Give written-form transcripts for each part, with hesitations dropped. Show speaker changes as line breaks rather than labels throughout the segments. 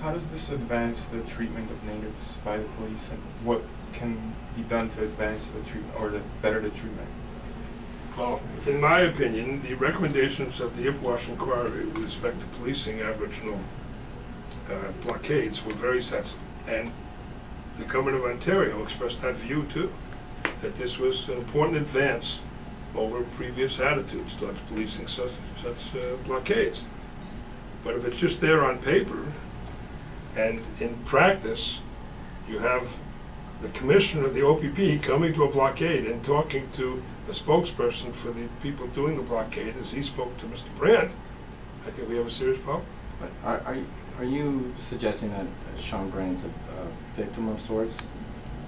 How does this advance the treatment of natives by the police, and what can be done to advance the treatment or to better the treatment?
Well, in my opinion, the recommendations of the Ipwash Inquiry with respect to policing Aboriginal blockades were very sensible. And the government of Ontario expressed that view too, that this was an important advance over previous attitudes towards policing such blockades. But if it's just there on paper, and in practice, you have the commissioner of the OPP coming to a blockade and talking to a spokesperson for the people doing the blockade as he spoke to Mr. Brant, I think we have a serious problem.
But are you suggesting that Shawn Brant's a victim of sorts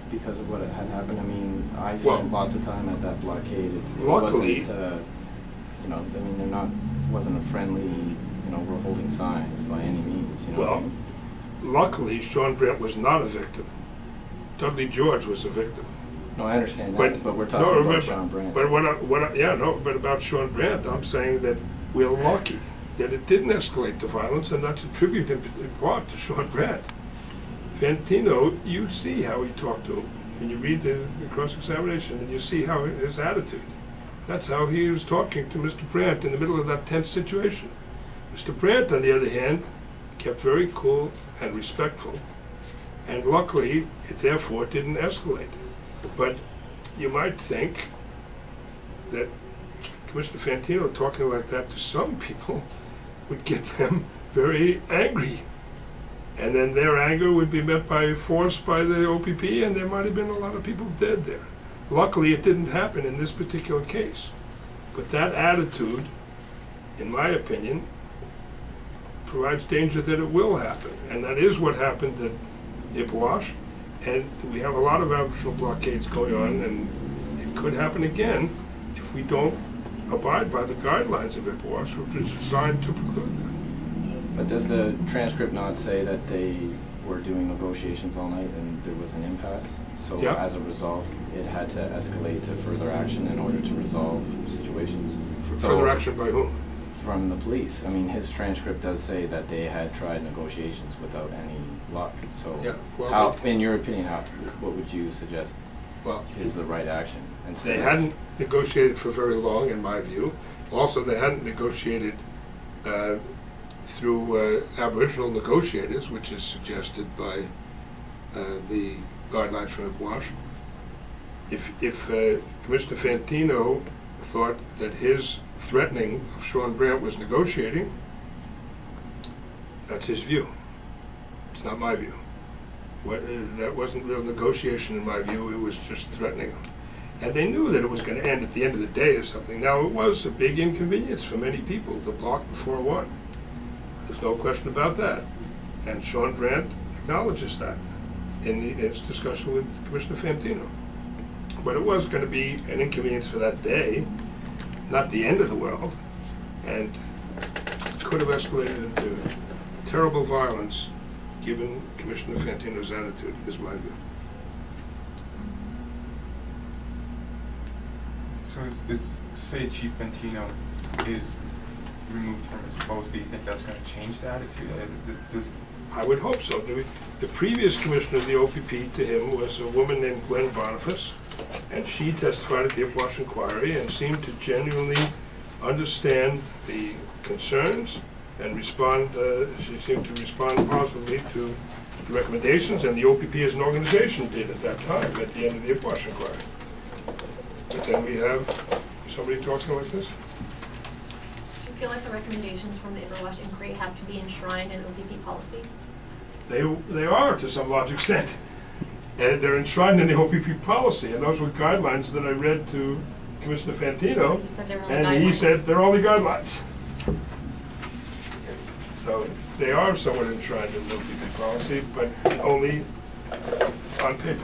because of what had happened? I mean, I spent lots of time at that blockade.
Luckily,
you know, I mean, wasn't a friendly, you know, we're holding signs by any means. You know
well, luckily, Shawn Brant was not a victim. Dudley George was a victim.
No, I understand that, but we're talking about Shawn Brant.
But but about Shawn Brant, I'm saying that we're lucky that it didn't escalate to violence, and that's a tribute in part to Shawn Brant. Fantino, you see how he talked to him. When you read the cross-examination, and you see how his attitude. That's how he was talking to Mr. Brant in the middle of that tense situation. Mr. Brant, on the other hand, kept very cool and respectful, and luckily, it therefore didn't escalate. But you might think that Commissioner Fantino talking like that to some people would get them very angry. And then their anger would be met by force by the OPP, and there might have been a lot of people dead there. Luckily, it didn't happen in this particular case. But that attitude, in my opinion, provides danger that it will happen. And that is what happened at Ipwash. And we have a lot of Aboriginal blockades going on, and it could happen again if we don't abide by the guidelines of Ipwash, which is designed to preclude that.
But does the transcript not say that they were doing negotiations all night and there was an impasse? So as a result, it had to escalate to further action in order to resolve situations.
Further action by whom?
From the police. I mean, his transcript does say that they had tried negotiations without any luck. So, how, in your opinion, what would you suggest is the right action? And
they hadn't negotiated for very long, in my view. Also, they hadn't negotiated through Aboriginal negotiators, which is suggested by the guidelines from Ipwash. If Commissioner Fantino thought that his threatening of Shawn Brant was negotiating, that's his view. It's not my view. That wasn't real negotiation in my view, it was just threatening him. And they knew that it was going to end at the end of the day or something. Now, it was a big inconvenience for many people to block the 401. There's no question about that. And Shawn Brant acknowledges that in his discussion with Commissioner Fantino. But it was going to be an inconvenience for that day, not the end of the world, and could have escalated into terrible violence given Commissioner Fantino's attitude, is my view.
So say Chief Fantino is removed from his post, do you think that's going to change the attitude?
I would hope so. The previous commissioner of the OPP to him was a woman named Gwen Boniface, and she testified at the Ipwash Inquiry and seemed to genuinely understand the concerns and respond. She seemed to respond positively to the recommendations, and the OPP as an organization did at that time, at the end of the Ipwash Inquiry. But then we have somebody talking like this.
Do you feel like the recommendations from the Ipwash Inquiry have to be enshrined in OPP policy?
They are, to some large extent. And they're enshrined in the OPP policy, and those were guidelines that I read to Commissioner Fantino, and he said they're only guidelines. So they are somewhat enshrined in the OPP policy, but only on paper.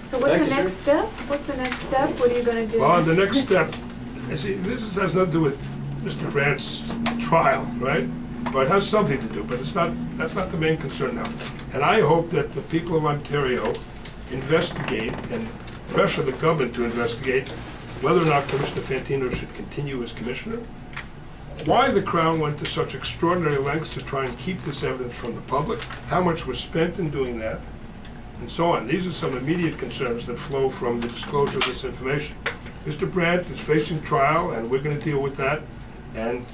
So what's the next step? What's the next step? What are you going to do?
Well, the next step, you see, this has nothing to do with Mr. Brant's trial, right? But it has something to do, but it's not. That's not the main concern now. And I hope that the people of Ontario investigate and pressure the government to investigate whether or not Commissioner Fantino should continue as commissioner, why the Crown went to such extraordinary lengths to try and keep this evidence from the public, how much was spent in doing that, and so on. These are some immediate concerns that flow from the disclosure of this information. Mr. Brant is facing trial, and we're going to deal with that, and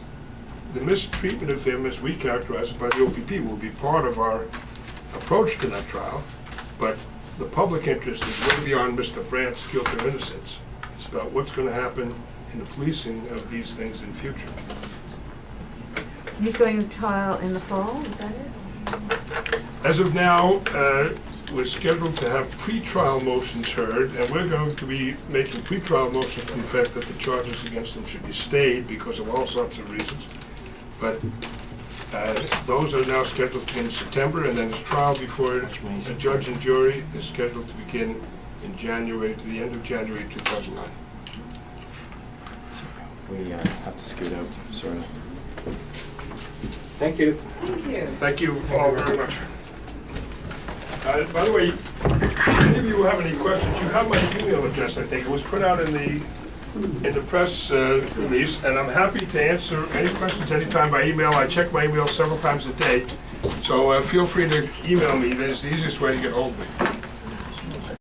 the mistreatment of him, as we characterize it by the OPP, will be part of our approach to that trial, but the public interest is way beyond Mr. Brant's guilt or innocence. It's about what's going to happen in the policing of these things in future.
He's going to trial in the fall, is that it?
As of now, we're scheduled to have pre-trial motions heard, and we're going to be making pre-trial motions to the effect that the charges against him should be stayed because of all sorts of reasons. But those are now scheduled to begin in September, and then his trial before a judge and jury is scheduled to begin in January, to the end of January 2009.
We have to scoot out, sorry.
Thank you.
Thank you.
Thank you all very much. By the way, any of you who have any questions, you have my email address, I think. It was put out in the press release, and I'm happy to answer any questions anytime by email. I check my email several times a day, so feel free to email me. That is the easiest way to get hold of me.